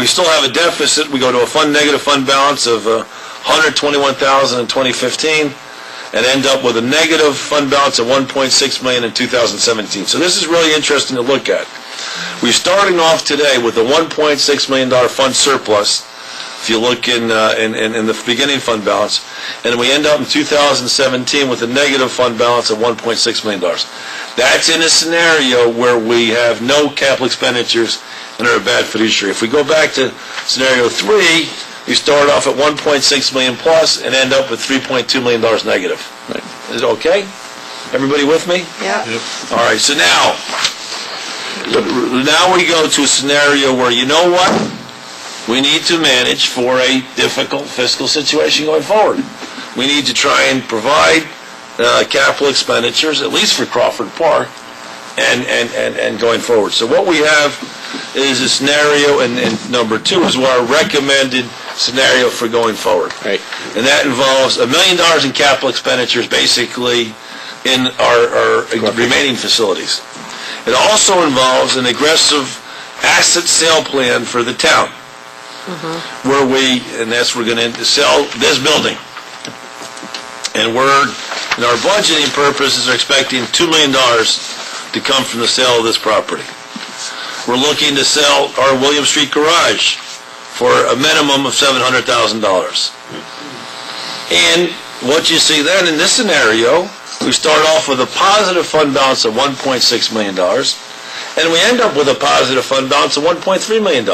we still have a deficit. We go to a negative fund balance of $121,000 in 2015 and end up with a negative fund balance of $1.6 million in 2017. So this is really interesting to look at. We're starting off today with a $1.6 million fund surplus, if you look in the beginning fund balance, and we end up in 2017 with a negative fund balance of $1.6 million. That's in a scenario where we have no capital expenditures and are a bad fiduciary. If we go back to scenario 3, we start off at 1.6 million plus and end up with $3.2 million negative. Right. Is it okay? Everybody with me? Yeah. Yep. All right, so now we go to a scenario where, you know what? We need to manage for a difficult fiscal situation going forward. We need to try and provide capital expenditures, at least for Crawford Park, and going forward. So what we have is a scenario, and number 2 is what our recommended scenario for going forward. Right. And that involves $1 million in capital expenditures, basically, in our remaining facilities. It also involves an aggressive asset sale plan for the town, where we're going to sell this building. And in our budgeting purposes, are expecting $2 million to come from the sale of this property. We're looking to sell our William Street garage for a minimum of $700,000. And what you see then in this scenario, we start off with a positive fund balance of $1.6 million, and we end up with a positive fund balance of $1.3 million.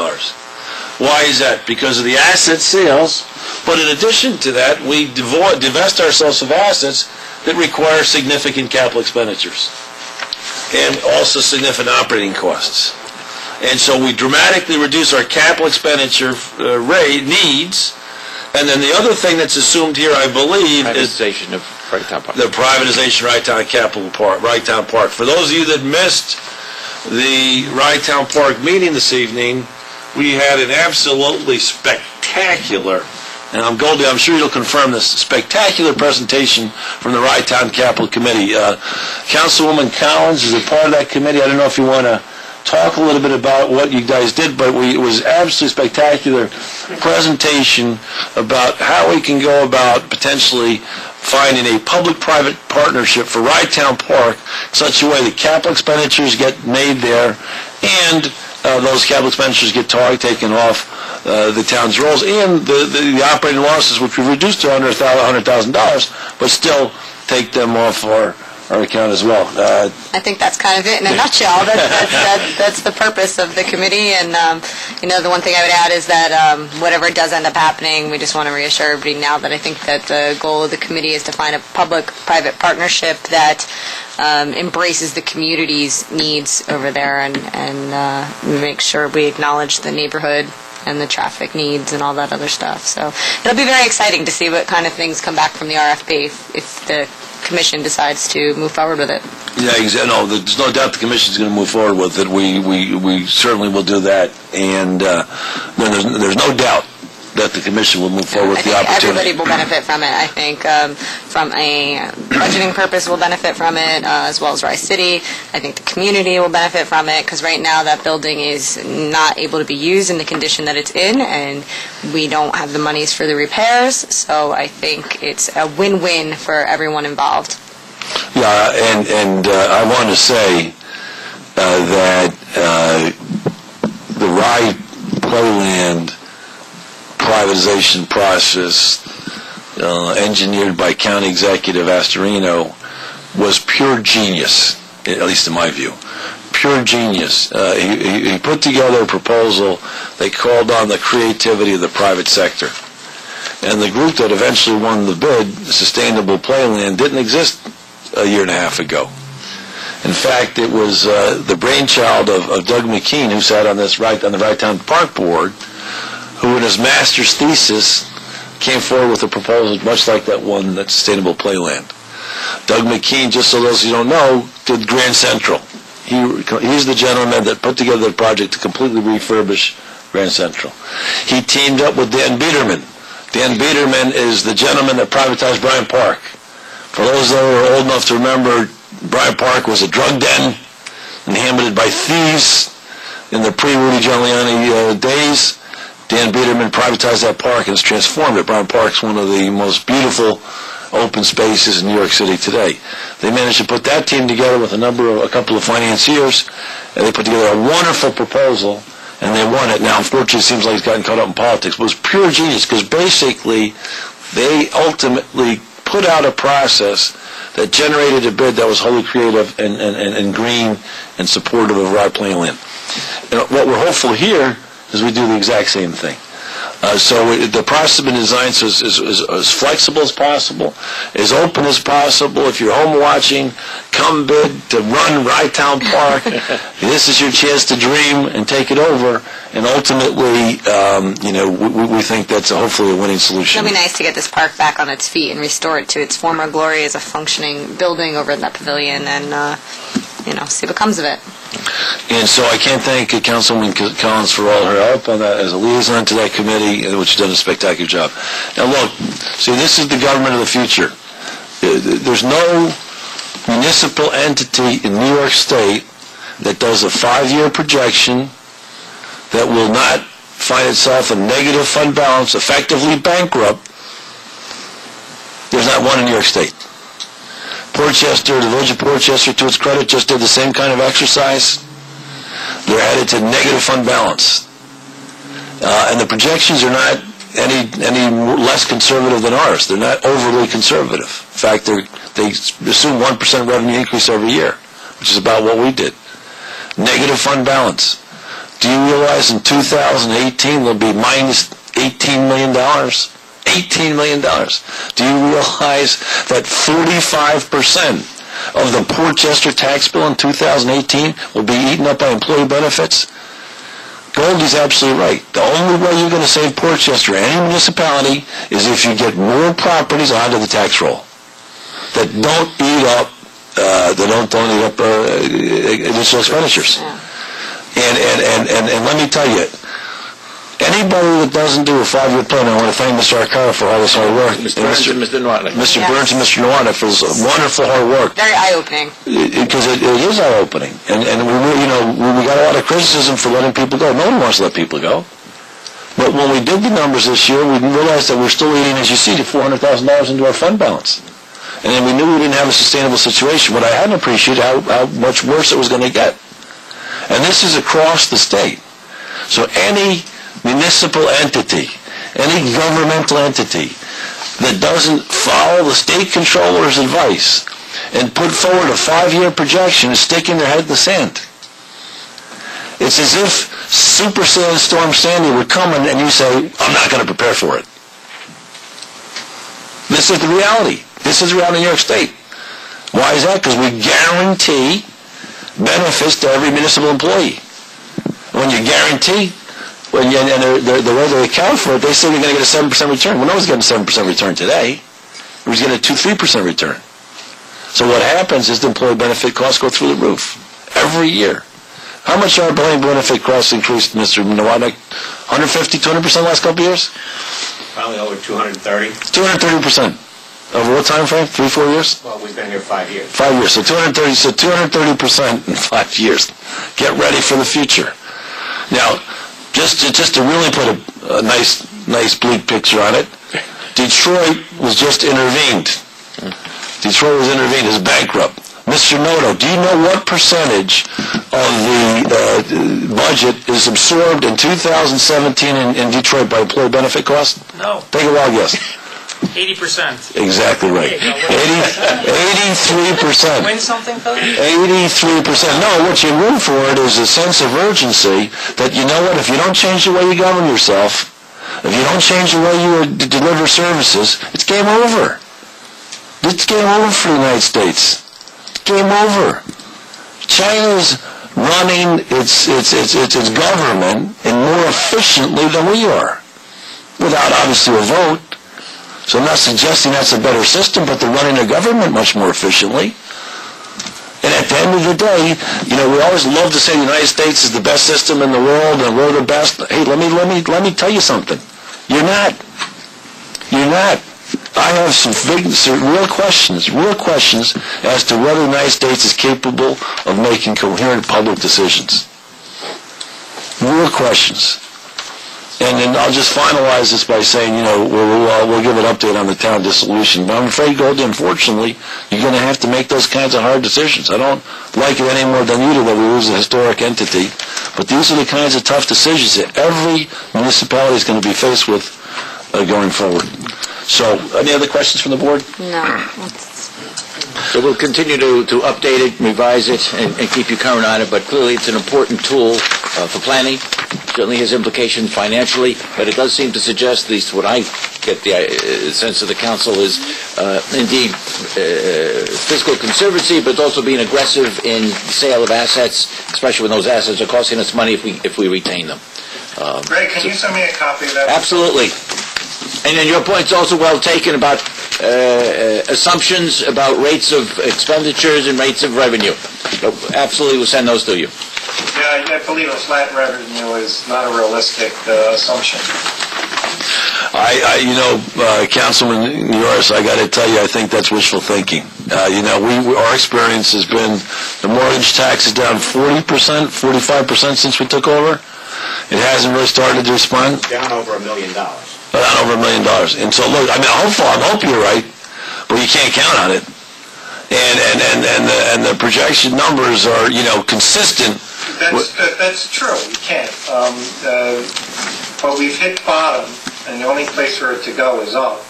Why is that? Because of the asset sales, but in addition to that, we divest ourselves of assets that require significant capital expenditures and also significant operating costs. And so we dramatically reduce our capital expenditure rate needs. And then the other thing that's assumed here, I believe, is the privatization of Wrighttown Park. For those of you that missed the Wrighttown Park meeting this evening, we had an absolutely spectacular, and I'm sure you'll confirm this, spectacular presentation from the Wrighttown Capital Committee. Councilwoman Collins is a part of that committee. I don't know if you want to talk a little bit about what you guys did, but it was absolutely spectacular presentation about how we can go about potentially finding a public-private partnership for Wrighttown Park in such a way that capital expenditures get made there and those capital expenditures get taken off the town's rolls, and the operating losses, which we've reduced to under $100,000, but still take them off our account as well. I think that's kind of it in a nutshell. That's the purpose of the committee, and the one thing I would add is that whatever does end up happening, we just want to reassure everybody now that I think that the goal of the committee is to find a public-private partnership that embraces the community's needs over there and make sure we acknowledge the neighborhood and the traffic needs and all that other stuff. So it'll be very exciting to see what kind of things come back from the RFP if the Commission decides to move forward with it. Yeah, exactly. No, there's no doubt the Commission's going to move forward with it. We certainly will do that, and there's no doubt that the Commission will move forward with the opportunity. Everybody will benefit from it. I think from a budgeting purpose will benefit from it, as well as Rice City. I think the community will benefit from it, because right now that building is not able to be used in the condition that it's in, and we don't have the monies for the repairs. So I think it's a win-win for everyone involved. Yeah, and I want to say that the Rye Playland privatization process engineered by County Executive Astorino was pure genius, at least in my view. Pure genius. He put together a proposal that called on the creativity of the private sector. And the group that eventually won the bid, Sustainable Playland, didn't exist a year and a half ago. In fact, it was the brainchild of Doug McKean, who sat on the Wrighttown Park Board, who in his master's thesis came forward with a proposal much like that one, that Sustainable Playland. Doug McKean, just so those of you don't know, did Grand Central. He's the gentleman that put together the project to completely refurbish Grand Central. He teamed up with Dan Biederman. Dan Biederman is the gentleman that privatized Bryant Park. For those that are old enough to remember, Bryant Park was a drug den inhabited by thieves in the pre-Rudy Giuliani days, Dan Biederman privatized that park and has transformed it. Brown Park's one of the most beautiful open spaces in New York City today. They managed to put that team together with a couple of financiers, and they put together a wonderful proposal, and they won it. Now, unfortunately, it seems like it's gotten caught up in politics, but it was pure genius, because basically they ultimately put out a process that generated a bid that was wholly creative and green and supportive of Rod Plain land. And what we're hopeful here is we do the exact same thing. The process has been designed so it's as flexible as possible, as open as possible. If you're home watching, come bid to run Rytown Park. This is your chance to dream and take it over. And ultimately, we think that's hopefully a winning solution. It'll be nice to get this park back on its feet and restore it to its former glory as a functioning building over in that pavilion, and see what comes of it. And so I can't thank Councilwoman Collins for all her help on that as a liaison to that committee, which has done a spectacular job. Now look, see, this is the government of the future. There's no municipal entity in New York State that does a 5-year projection that will not find itself in negative fund balance, effectively bankrupt. There's not one in New York State. Portchester, the village of Portchester, to its credit, just did the same kind of exercise. They're headed to negative fund balance. And the projections are not any less conservative than ours. They're not overly conservative. In fact, they assume 1% revenue increase every year, which is about what we did. Negative fund balance. Do you realize in 2018 there'll be minus $18 million? $18 million. Do you realize that 45% of the Portchester tax bill in 2018 will be eaten up by employee benefits? Goldie's absolutely right. The only way you're going to save Portchester, any municipality, is if you get more properties onto the tax roll that don't eat up additional expenditures. And let me tell you, anybody that doesn't do a 5-year plan, I want to thank Mr. Arcaro for all this hard work. Mr. Byrnes and Mr. Nowotny. Mr. Byrnes and Mr. Nowotny for this wonderful hard work. Very eye-opening. Because it is eye-opening. And we got a lot of criticism for letting people go. No one wants to let people go. But when we did the numbers this year, we realized that we're still eating, as you see, $400,000 into our fund balance. And then we knew we didn't have a sustainable situation. What I hadn't appreciated how much worse it was going to get. And this is across the state. So any municipal entity, any governmental entity that doesn't follow the state controller's advice and put forward a 5-year projection is sticking their head in the sand. It's as if Super Storm Sandy would come and you say, I'm not going to prepare for it. This is the reality. This is the reality in New York State. Why is that? Because we guarantee benefits to every municipal employee. When you guarantee, the way they account for it, they say they're going to get a 7% return. Well, no one's getting a 7% return today. We're getting a 2-3% return. So what happens is the employee benefit costs go through the roof every year. How much are employee benefit costs increased, Mr. Nowotny? 150, 200% last couple of years? Probably over 230. 230%. Over what time frame? 3-4 years? Well, we've been here 5 years. 5 years. So 230% in 5 years. Get ready for the future. Now, just to really put a nice bleak picture on it, Detroit was just intervened. Detroit was intervened as bankrupt. Mr. Noto, do you know what percentage of the budget is absorbed in 2017 in Detroit by employee benefit costs? No. Take a wild guess. 80%. Exactly right. 83%. Win something, Phil? 83%. No, what you win for it is a sense of urgency that, you know what, if you don't change the way you govern yourself, if you don't change the way you deliver services, it's game over. It's game over for the United States. It's game over. China's running its government and more efficiently than we are, without obviously a vote. So I'm not suggesting that's a better system, but they're running their government much more efficiently. And at the end of the day, we always love to say the United States is the best system in the world and we're the best. Hey, let me tell you something. You're not. You're not. I have some real questions as to whether the United States is capable of making coherent public decisions. Real questions. And then I'll just finalize this by saying, we'll give an update on the town dissolution. But I'm afraid, Goldie, unfortunately, you're going to have to make those kinds of hard decisions. I don't like it any more than you do that we lose a historic entity. But these are the kinds of tough decisions that every municipality is going to be faced with going forward. So, any other questions from the board? No. So we'll continue to update it, revise it, and keep you current on it, but clearly it's an important tool for planning. Certainly has implications financially, but it does seem to suggest, at least what I get the sense of the council, is indeed fiscal conservancy, but also being aggressive in sale of assets, especially when those assets are costing us money if we retain them. Greg, can you send me a copy of that? Absolutely. And then your point's also well taken about assumptions about rates of expenditures and rates of revenue. So absolutely, we'll send those to you. Yeah, I believe a flat revenue is not a realistic assumption. Councilman Norris, I got to tell you, I think that's wishful thinking. Our experience has been the mortgage tax is down 40%, 45% since we took over. It hasn't really started to respond. Down over $1 million. Down over $1 million. And so, look, I hope you're right, but you can't count on it. And the projection numbers are, consistent. That's true. You can't. But we've hit bottom, and the only place for it to go is up,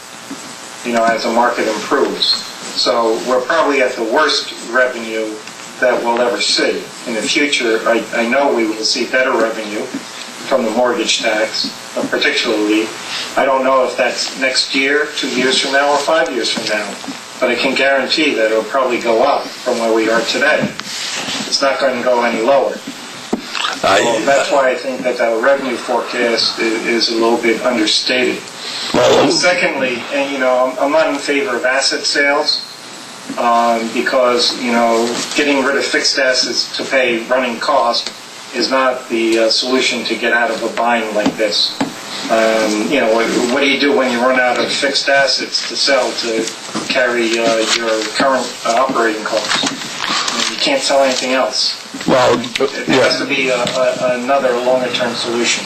as the market improves. So we're probably at the worst revenue that we'll ever see. In the future, I know we will see better revenue from the mortgage tax, particularly. I don't know if that's next year, 2 years from now, or 5 years from now. But I can guarantee that it'll probably go up from where we are today. It's not going to go any lower. That's why I think that the revenue forecast is a little bit understated. Secondly, and I'm not in favor of asset sales because getting rid of fixed assets to pay running costs is not the solution to get out of a bind like this. What do you do when you run out of fixed assets to sell to carry your current operating costs? You can't sell anything else. Well, there has to be another longer-term solution.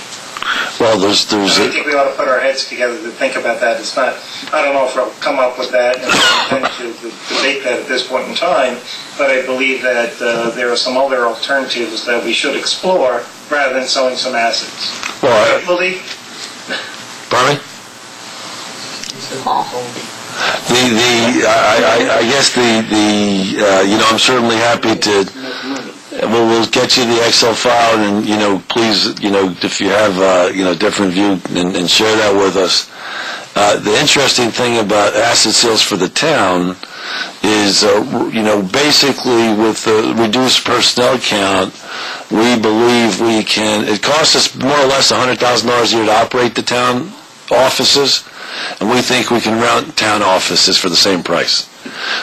Well, there's. I think we ought to put our heads together to think about that. It's not. I don't know if we'll come up with that, and I intend to debate that at this point in time. But I believe that there are some other alternatives that we should explore rather than selling some assets. Well, pardon me? I guess I'm certainly happy to. We'll get you the Excel file, and please, if you have different view, and share that with us. The interesting thing about asset sales for the town is, basically with the reduced personnel count, we believe we can. It costs us more or less $100,000 a year to operate the town offices, and we think we can rent town offices for the same price.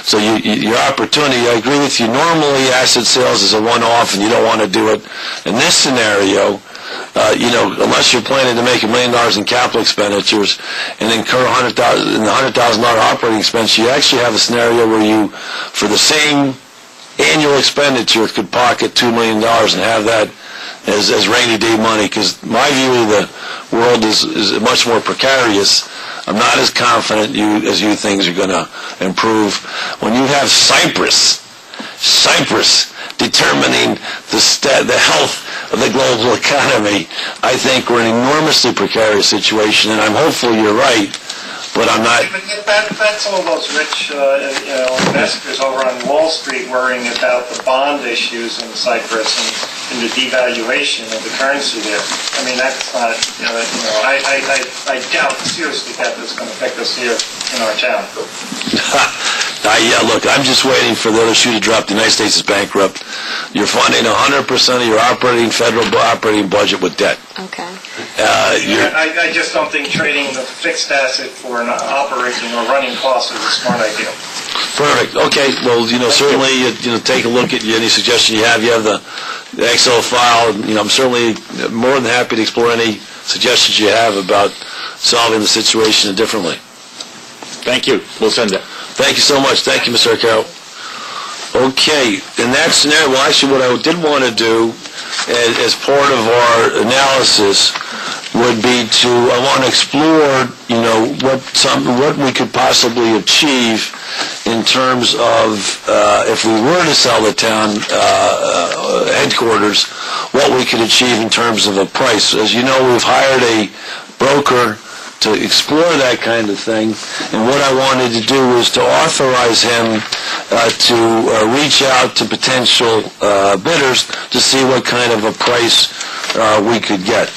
So your opportunity, I agree with you, normally asset sales is a one-off and you don't want to do it. In this scenario, unless you're planning to make $1 million in capital expenditures and incur $100,000 operating expense, you actually have a scenario where you, for the same annual expenditure, could pocket $2 million and have that as rainy day money, because my view of the world is much more precarious. I'm not as confident as you things are going to improve. When you have Cyprus determining the health of the global economy, I think we're in an enormously precarious situation, and I'm hopeful you're right, but I'm not. That's all those rich investors over on Wall Street worrying about the bond issues in Cyprus and the devaluation of the currency there. I mean, that's not, I doubt, seriously, that that's going to affect us here in our town. Look, I'm just waiting for the other shoe to drop. The United States is bankrupt. You're funding 100% of your federal operating budget with debt. Okay. I just don't think trading the fixed asset for an operating or running cost is a smart idea. Perfect. Okay. Well, certainly, take a look at any suggestion you have. You have the Excel file. I'm certainly more than happy to explore any suggestions you have about solving the situation differently. Thank you. We'll send it. Thank you so much. Thank you, Mr. Arcaro. Okay. In that scenario, well, actually, what I did want to do as part of our analysis would be I want to explore, what we could possibly achieve in terms of, if we were to sell the town headquarters, what we could achieve in terms of a price. As you know, we've hired a broker to explore that kind of thing, and what I wanted to do was to authorize him to reach out to potential bidders to see what kind of a price we could get.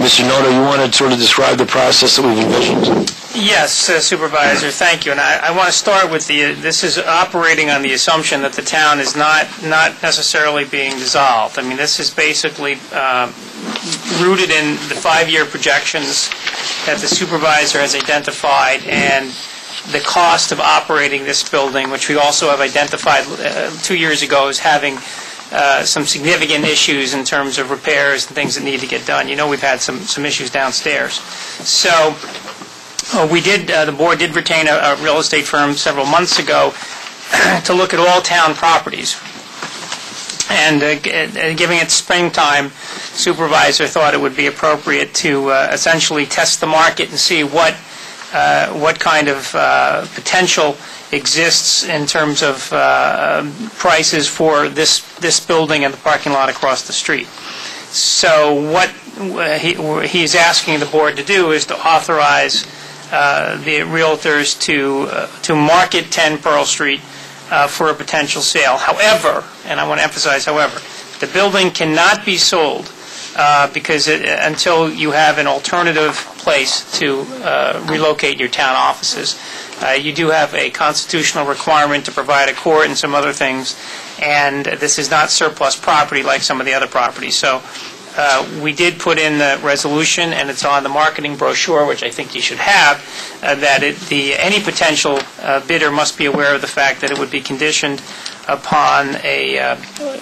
Mr. Noto, you want to sort of describe the process that we've envisioned? Yes, Supervisor, thank you. And I want to start with this is operating on the assumption that the town is not necessarily being dissolved. I mean, this is basically rooted in the 5-year projections that the supervisor has identified and the cost of operating this building, which we also have identified 2 years ago as having some significant issues in terms of repairs and things that need to get done. You know, we've had some issues downstairs. So the board did retain a real estate firm several months ago to look at all town properties. And giving it springtime, supervisor thought it would be appropriate to essentially test the market and see what kind of potential exists in terms of prices for this building and the parking lot across the street. So what he's asking the board to do is to authorize the realtors to market 10 Pearl Street for a potential sale. However, and I want to emphasize however, the building cannot be sold because until you have an alternative place to relocate your town offices. You do have a constitutional requirement to provide a court and some other things, and this is not surplus property like some of the other properties. So we did put in the resolution, and it's on the marketing brochure, which I think you should have, that any potential bidder must be aware of the fact that it would be conditioned upon a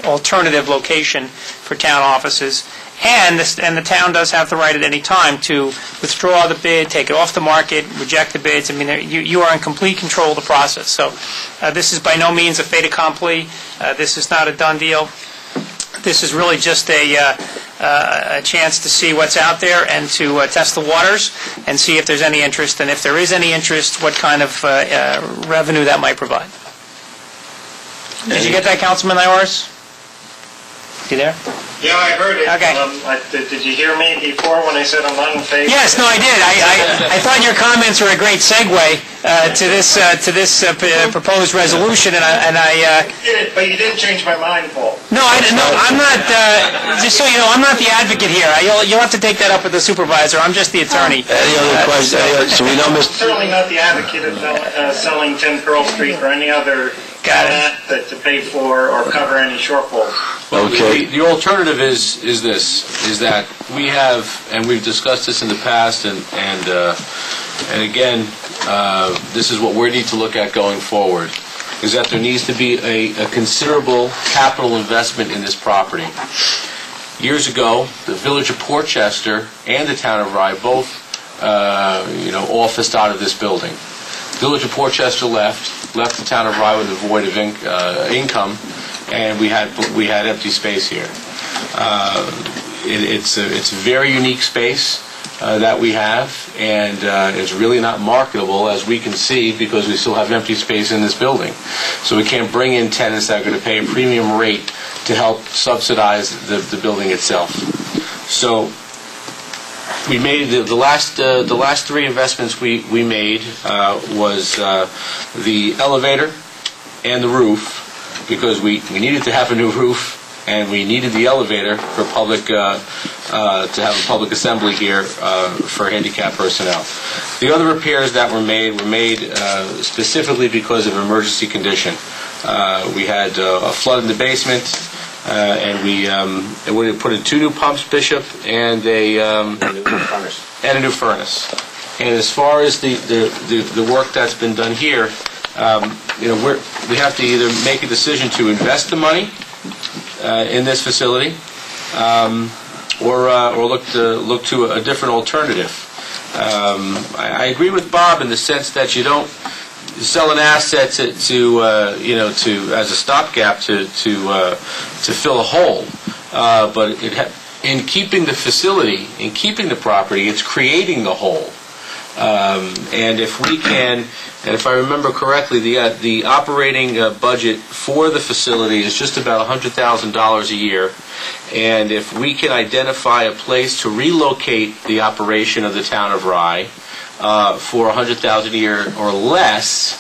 alternative location for town offices. And the town does have the right at any time to withdraw the bid, take it off the market, reject the bids. I mean, you are in complete control of the process. So this is by no means a fait accompli. This is not a done deal. This is really just a chance to see what's out there and to test the waters and see if there's any interest. And if there is any interest, what kind of revenue that might provide. Did you get that, Councilman Iores? You there? Yeah, I heard it. Okay. Did you hear me before when I said I'm not in favor? Yes, no, I did. I thought your comments were a great segue to this proposed resolution, and I But you didn't change my mind, Paul. No, I'm not. Just so you know, I'm not the advocate here. You'll have to take that up with the supervisor. I'm just the attorney. Any other questions? So we know, I'm certainly not the advocate of selling 10 Pearl Street or any other that to pay for or cover any shortfalls. Okay. The alternative is that we have, and we've discussed this in the past, and again, this is what we need to look at going forward, is that there needs to be a considerable capital investment in this property. Years ago, the Village of Portchester and the Town of Rye both, officed out of this building. Village of Portchester left the Town of Rye with a void of income, and we had empty space here. It's a very unique space that we have, and it's really not marketable, as we can see, because we still have empty space in this building. So we can't bring in tenants that are going to pay a premium rate to help subsidize the building itself. So we made the last three investments we made was the elevator and the roof, because we needed to have a new roof and we needed the elevator for public to have a public assembly here for handicapped personnel. The other repairs that were made specifically because of emergency condition. We had a flood in the basement. And we put in 2 new pumps, Bishop, and a new furnace. And as far as the work that's been done here, we have to either make a decision to invest the money in this facility, or look to a different alternative. I agree with Bob in the sense that you don't sell an asset to as a stopgap to fill a hole, but in keeping the facility, in keeping the property, it's creating the whole. And if we can, and if I remember correctly, the operating budget for the facility is just about $100,000 a year. And if we can identify a place to relocate the operation of the town of Rye for $100,000 a year or less,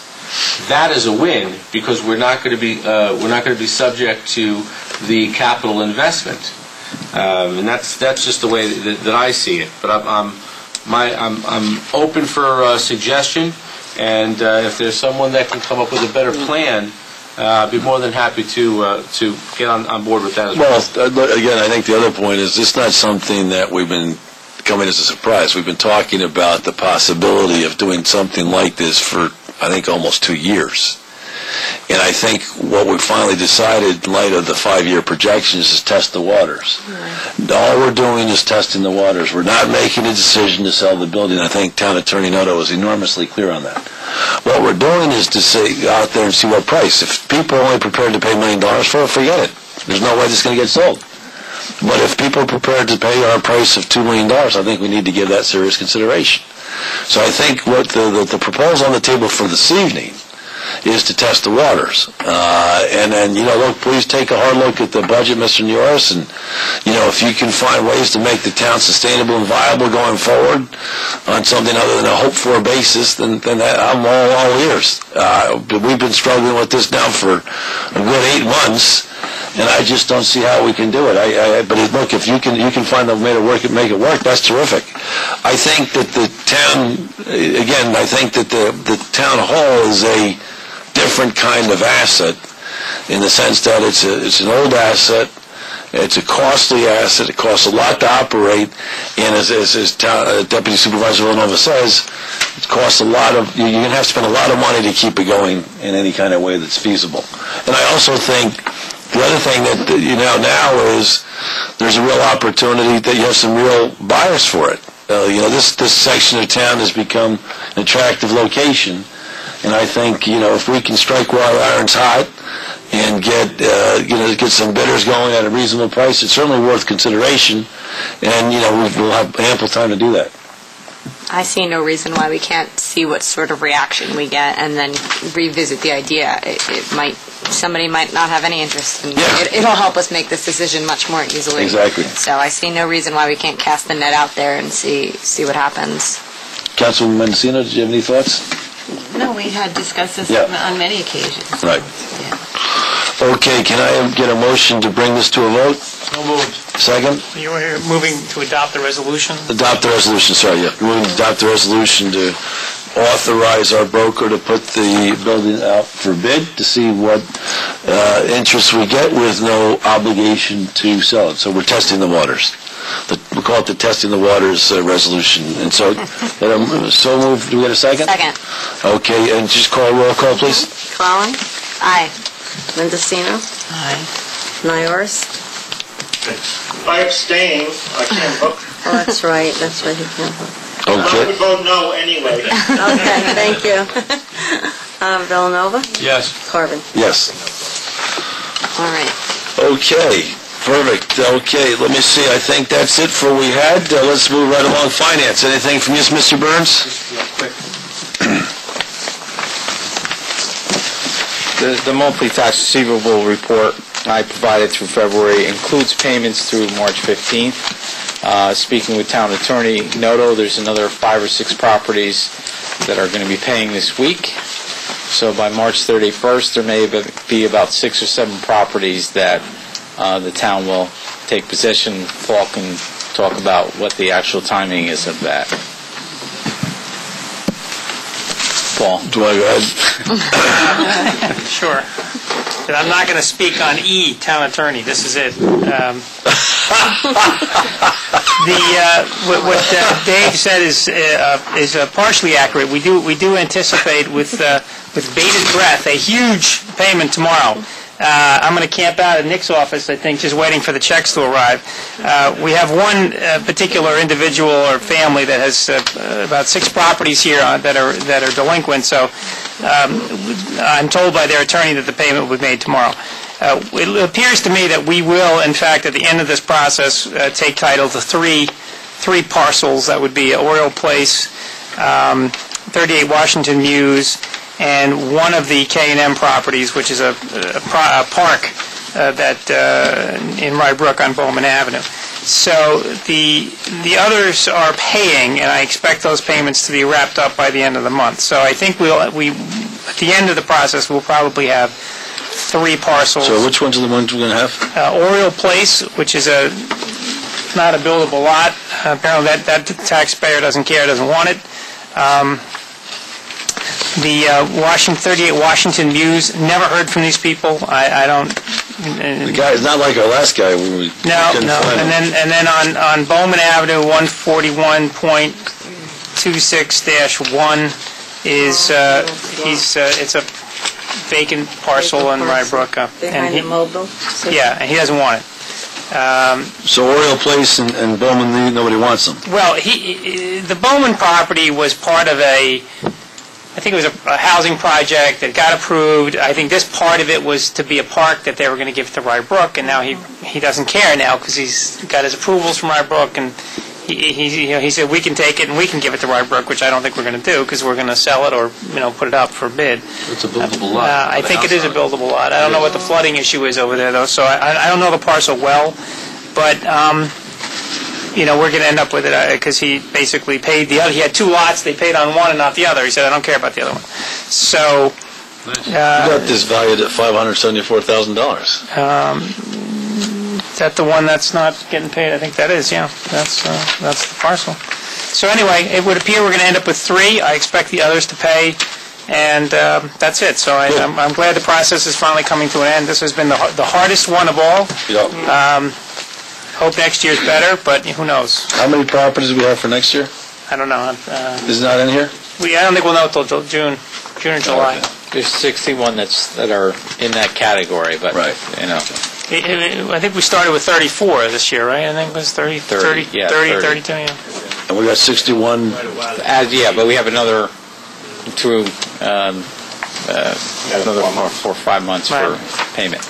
that is a win, because we're not going to be subject to the capital investment. And that's just the way that I see it. But I'm open for suggestion, and if there's someone that can come up with a better plan, I'd be more than happy to get on board with that as well. Well, again, I think the other point is it's not something that we've been coming as a surprise. We've been talking about the possibility of doing something like this for, I think, almost 2 years. And I think what we finally decided in light of the 5-year projections is test the waters. Right. All we're doing is testing the waters. We're not making a decision to sell the building. I think Town Attorney Noto was enormously clear on that. What we're doing is to say, go out there and see what price. If people are only prepared to pay $1 million for it, forget it. There's no way this is going to get sold. But if people are prepared to pay our price of $2 million, I think we need to give that serious consideration. So I think what the proposal on the table for this evening is to test the waters. And then, look, please take a hard look at the budget, Mr. Norris, and, if you can find ways to make the town sustainable and viable going forward on something other than a hope-for basis, then I'm all ears. We've been struggling with this now for a good 8 months, and I just don't see how we can do it. But look, if you can find a way to make it work, that's terrific. I think that the town, again, I think that the town hall is a different kind of asset, in the sense that it's an old asset, it's a costly asset, it costs a lot to operate, and as Deputy Supervisor Villanova says, it costs a lot of, you're going to have to spend a lot of money to keep it going in any kind of way that's feasible. And I also think the other thing that now is there's a real opportunity that you have some real buyers for it. This section of town has become an attractive location. And I think, if we can strike while the iron's hot and get some bidders going at a reasonable price, it's certainly worth consideration. And, we'll have ample time to do that. I see no reason why we can't see what sort of reaction we get and then revisit the idea. Somebody might not have any interest in it. It'll help us make this decision much more easily. Exactly. So I see no reason why we can't cast the net out there and see what happens. Councilwoman Mendocino, did you have any thoughts? No, we had discussed this on many occasions. Right. Yeah. Okay, can I get a motion to bring this to a vote? So moved. Second? You're moving to adopt the resolution? Adopt the resolution, sorry, yeah. We're moving to adopt the resolution to authorize our broker to put the building out for bid to see what interest we get with no obligation to sell it. So we're testing the waters. We call it the testing the waters resolution. And so moved. Do we get a second? Second. Okay, and just call roll call, please. Clowen? Aye. Mendocino? Aye. Nyors? If I abstain, I can't vote. Oh, that's right. That's right. He can't vote. I Okay. would vote no anyway. Okay, thank you. Villanova? Yes. Corbin? Yes. All right. Okay. Perfect. Okay, let me see. I think that's it for what we had. Let's move right along. Finance. Anything from you, Mr. Byrnes? The monthly tax receivable report I provided through February includes payments through March 15th. Speaking with Town Attorney Noto, there's another 5 or 6 properties that are going to be paying this week. So by March 31st, there may be about 6 or 7 properties that the town will take possession. Paul can talk about what the actual timing is of that. Paul. Do I go ahead? Sure. But I'm not going to speak on town attorney. This is it. What Dave said is partially accurate. We do anticipate with bated breath a huge payment tomorrow. I'm going to camp out at Nick's office, I think, just waiting for the checks to arrive. We have one particular individual or family that has about 6 properties here that are delinquent, so I'm told by their attorney that the payment will be made tomorrow. It appears to me that we will, in fact, at the end of this process, take title to three parcels. That would be Oriole Place, 38 Washington Mews, and one of the K&M properties, which is a park that in Rye Brook on Bowman Avenue. So the others are paying, and I expect those payments to be wrapped up by the end of the month. So I think we at the end of the process we'll probably have three parcels. So which ones are the ones we're going to have? Oriole Place, which is not a buildable lot. Apparently that taxpayer doesn't care, doesn't want it. The 38 Washington Mews, never heard from these people. I don't... The guy is not like our last guy. We No. And then on Bowman Avenue, 141.26-1 is it's a vacant parcel in Rye Brook. Behind the mobile? Yeah, and he doesn't want it. So Oriole Place and Bowman, nobody wants them. Well, the Bowman property was part of I think it was a housing project that got approved. I think this part of it was to be a park that they were going to give to Rye Brook, and now he doesn't care now because he's got his approvals from Rye Brook, and he said we can take it and we can give it to Rye Brook, which I don't think we're going to do because we're going to sell it or put it up for bid. It's a buildable lot. I think it is a buildable lot. I don't know what the flooding issue is over there though, so I don't know the parcel well, but. We're going to end up with it because he basically paid the other. He had two lots. They paid on one and not the other. He said, I don't care about the other one. So... you got this valued at $574,000. Is that the one that's not getting paid? I think that is, yeah. That's the parcel. So anyway, it would appear we're going to end up with three. I expect the others to pay, and that's it. So I'm glad the process is finally coming to an end. This has been the hardest one of all. Yep. Hope next year's better, but who knows? How many properties do we have for next year? I don't know. Is it not in here? I don't think we'll know until June or July. Okay. There's 61 that are in that category, but, Right. I think we started with 34 this year, right? I think it was 30, 32, yeah. And we got 61. Yeah, but we have another another 4 or 5 months for payment.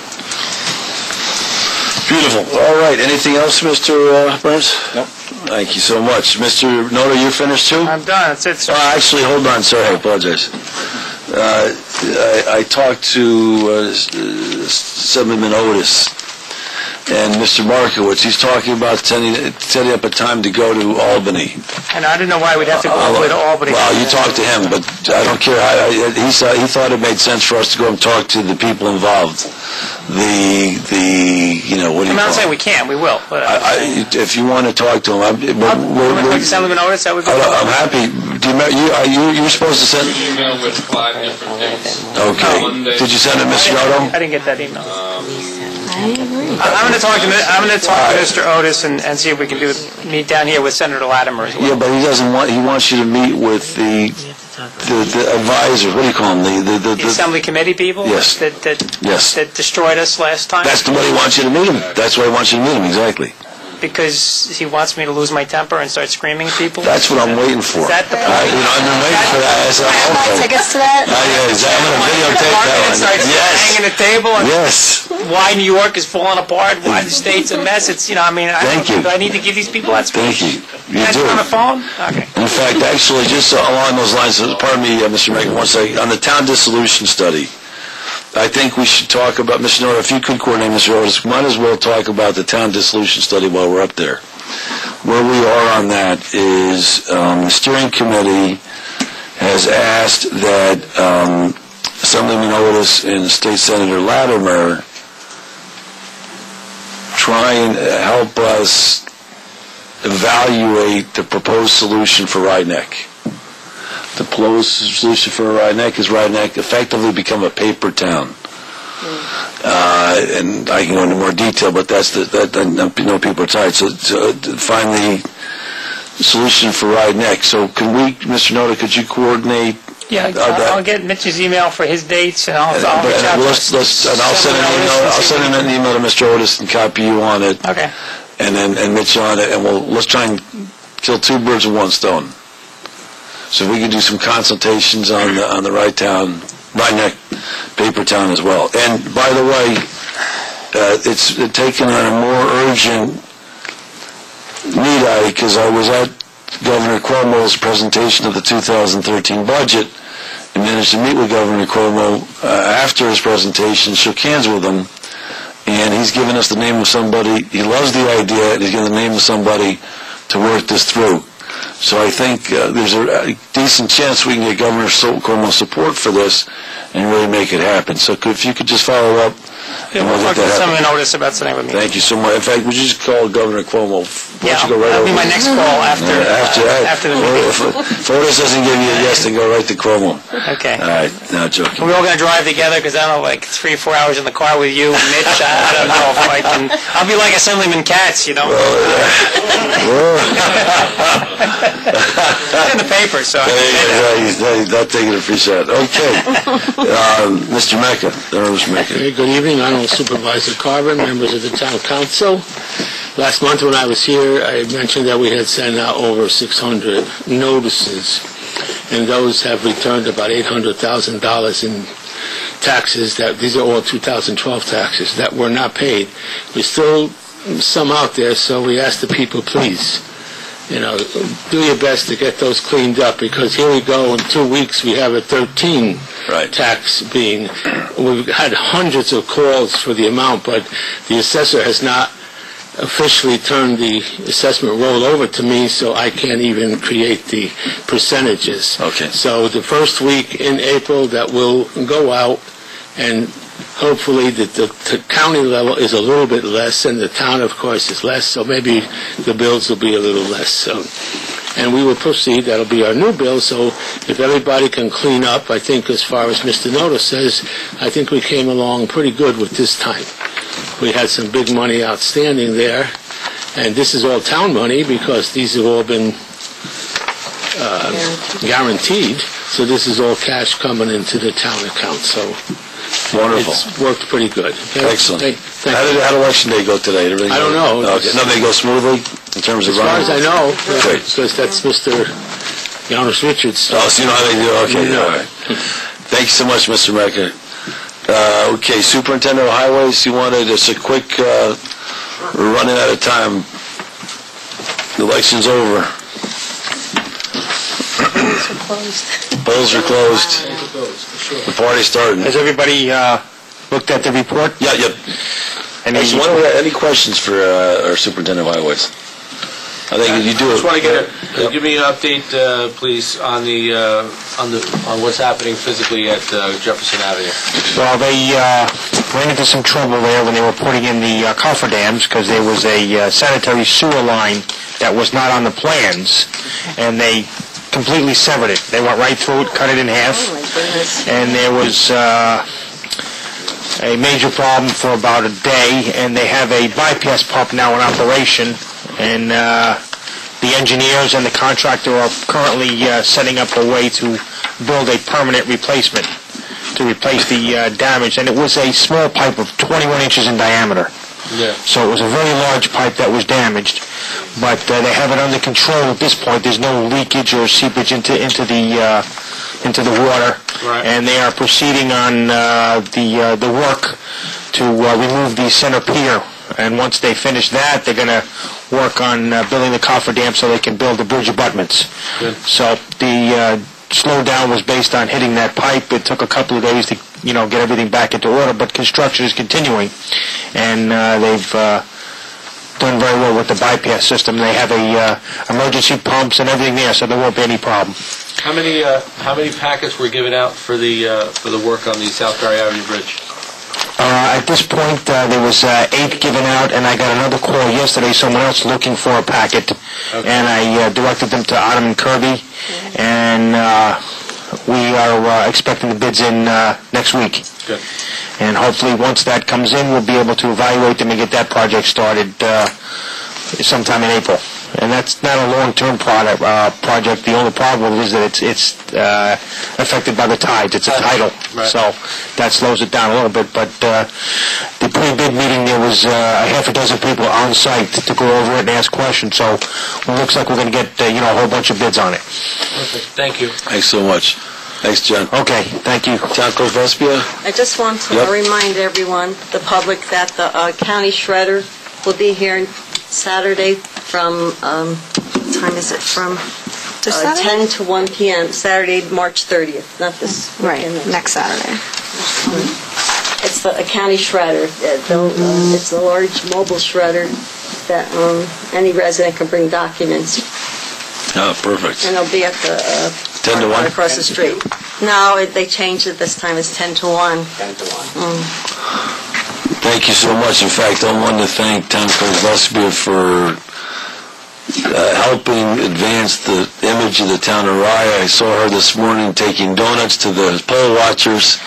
Beautiful. All right. Anything else, Mr. Byrnes? Nope. Thank you so much. Mr. Noto, you're finished too? I'm done. That's it, sir. Actually, hold on. Sorry, I apologize. I talked to Assemblyman Otis and Mr. Markowitz. He's talking about setting up a time to go to Albany. And I didn't know why we'd have to go all the way to Albany. Well, you talked to him, but I don't care. He thought it made sense for us to go and talk to the people involved. What do you call it? I'm not saying we can't. We will. If you want to talk to him, talk to Assemblyman Otis, that would be I'm happy. Do you were supposed to send... Email with 5 different dates. Okay. Did you send it, Mr. Noto? I didn't get that email. I'm going to talk to Mr. Otis and see if we can meet down here with Senator Latimer as well. Yeah, but he doesn't want. He wants you to meet with the advisors. What do you call them? The Assembly Committee people. Yes. That destroyed us last time. That's the way he wants you to meet him. That's why he wants you to meet him. Exactly. Because he wants me to lose my temper and start screaming at people? That's what I'm waiting for. Is that the I've been waiting for that. I said, okay. Tickets to that? I'm going to videotape that one. And start banging the table? And Yes. Why New York is falling apart? Why the state's a mess? It's, do I need to give these people that speech? Thank you. You Can I do. on the phone? Okay. In fact, actually, just along those lines, pardon me, Mr. Megan, one second, on the town dissolution study, I think we should talk about, Mr. Noto, if you could coordinate, Mr. Otis, might as well talk about the town dissolution study while we're up there. Where we are on that is the steering committee has asked that Assemblyman Otis and State Senator Latimer try and help us evaluate the proposed solution for Rhinebeck. The proposed solution for Rhinebeck is Rhinebeck effectively become a paper town. And I can go into more detail, but I know people are tired. So to find the solution for Rhinebeck. So can we, Mr. Noto, could you coordinate? Yeah, I'll get Mitch's email for his dates, and I'll reach out to I'll send an email to Mr. Otis and copy you on it. Okay. And Mitch on it, and let's try and kill two birds with one stone. So if we can do some consultations on the Rhinebeck paper town as well. And by the way, it's taken on a more urgent need, because I was at Governor Cuomo's presentation of the 2013 budget and managed to meet with Governor Cuomo after his presentation, shook hands with him, and he's given us the name of somebody. He loves the idea, and he's given the name of somebody to work this through. So I think there's a decent chance we can get Governor Cuomo's support for this and really make it happen. So if you could just follow up, Yeah, we'll get some notice about setting up a meeting. Thank you so much. In fact, would you just call Governor Cuomo? Yeah, you go right that'll over be my next call after the meeting. If Otis doesn't give you a yes, then go right to Cuomo. Okay. All right, now joking. We're all going to drive together because I don't know, like 3 or 4 hours in the car with you, Mitch. I don't know if I can. I'll be like Assemblyman Katz, you know. It's in the paper, so. Not taking a free shot. Okay. Mr. Mecca. Mr. Mecca. Good evening, Honorable Supervisor Carver, members of the Town Council. Last month when I was here, I mentioned that we had sent out over 600 notices, and those have returned about $800,000 in taxes. These are all 2012 taxes that were not paid. There's still some out there, so we ask the people, please, do your best to get those cleaned up, because here we go, in 2 weeks we have a 13 tax being. We've had hundreds of calls for the amount, but the assessor has not officially turned the assessment roll over to me, so I can't even create the percentages. Okay. So the first week in April that will go out, and hopefully the county level is a little bit less, and the town, of course, is less, so maybe the bills will be a little less. So, and we will proceed. That'll be our new bill, so if everybody can clean up, I think as far as Mr. Noto says, I think we came along pretty good with this time. We had some big money outstanding there, and this is all town money because these have all been guaranteed, so this is all cash coming into the town account, so wonderful. It's worked pretty good. Okay? Excellent. How did election day go today? I don't know. Okay. Nothing go smoothly in terms of running? As far as I know, because that's Mr. Janusz Richards. Oh, so you know how they do. Okay, all right. Thank you so much, Mr. Mecca. Okay, Superintendent of Highways, you wanted just a quick, we're running out of time. The election's over. Polls are closed. The party's starting. Has everybody looked at the report? Yeah, yep. Any questions for our Superintendent of Highways? I think you do. I just want to give me an update, please, on what's happening physically at Jefferson Avenue. Well, they ran into some trouble there when they were putting in the cofferdams because there was a sanitary sewer line that was not on the plans, and they completely severed it. They went right through it, cut it in half, and there was a major problem for about a day, and they have a bypass pump now in operation, and the engineers and the contractor are currently setting up a way to build a permanent replacement to replace the damage, and it was a small pipe of 21 inches in diameter. Yeah. So it was a very large pipe that was damaged, but they have it under control at this point. There's no leakage or seepage into the water, right. And they are proceeding on the work to remove the center pier. And once they finish that, they're going to work on building the cofferdam so they can build the bridge abutments. Good. So the slowdown was based on hitting that pipe. It took a couple of days to get everything back into order, but construction is continuing, and they've done very well with the bypass system. They have emergency pumps and everything there, so there won't be any problem. How many packets were given out for the work on the South Barry Avenue Bridge? At this point, there was 8 given out, and I got another call yesterday, someone else looking for a packet, and I directed them to Adam and Kirby, and we are expecting the bids in next week. Good. And hopefully once that comes in, we'll be able to evaluate them and get that project started sometime in April. And that's not a long-term project. The only problem is that it's affected by the tides. It's a tidal, right. So that slows it down a little bit. But the pre-bid meeting, there was a half a dozen people on site to go over it and ask questions. So it looks like we're going to get a whole bunch of bids on it. Perfect. Thank you. Thanks so much. Thanks, John. Okay, thank you. Town Clerk Vespia? I just want to Yep. remind everyone, the public, that the county shredder will be here Saturday from, what time is it? From 10 to 1 p.m., Saturday, March 30th, not this Right, weekend. next Saturday. It's a county shredder. It's a large mobile shredder that any resident can bring documents, Oh, perfect. and it'll be at the 10 to 1? across the street. No, they changed it this time. It's 10 to 1. 10 to 1. Thank you so much. In fact, I want to thank Town Clerk Vespia for helping advance the image of the town of Rye. I saw her this morning taking donuts to the poll watchers.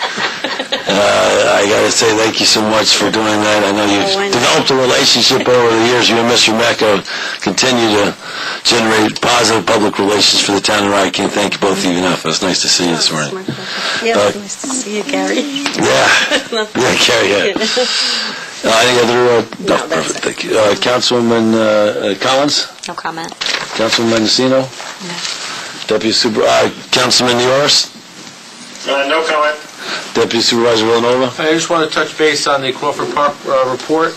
I got to say thank you so much for doing that. I know you've developed a relationship over the years. You and Mr. Mecca continue to generate positive public relations for the town of Rye. I can't thank you both of you enough. It was nice to see you this morning. Yeah, nice to see you, Gary. Yeah, Carrie, yeah. Any other? No, perfect. Thank you. Councilwoman Collins? No comment. Councilman Mendocino? No. Deputy Councilman Yoris? No comment. Deputy Supervisor Villanova? I just want to touch base on the Crawford Park report.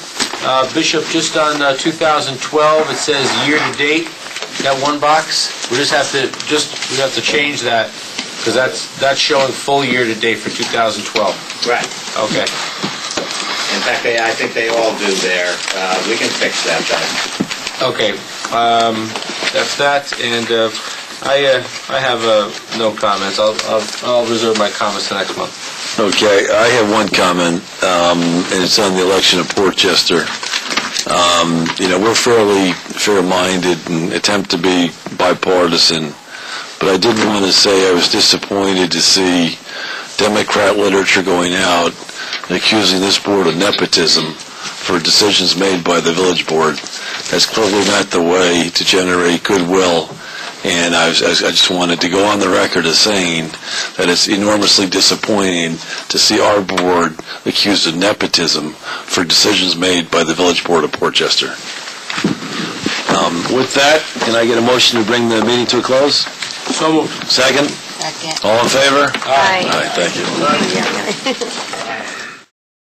Bishop, just on 2012, it says year-to-date, that one box. We have to change that, because that's showing full year-to-date for 2012. Right. Okay. In fact, I think they all do there. We can fix that, though. Okay. That's that, and I have no comments. I'll reserve my comments to next month. Okay, I have one comment, and it's on the election of Portchester. We're fairly fair-minded and attempt to be bipartisan, but I did want to say I was disappointed to see Democrat literature going out and accusing this board of nepotism for decisions made by the village board. That's clearly not the way to generate goodwill. And I just wanted to go on the record as saying that it's enormously disappointing to see our board accused of nepotism for decisions made by the village board of Portchester. With that, can I get a motion to bring the meeting to a close? So moved. Second? Second. All in favor? Aye. All right, thank you.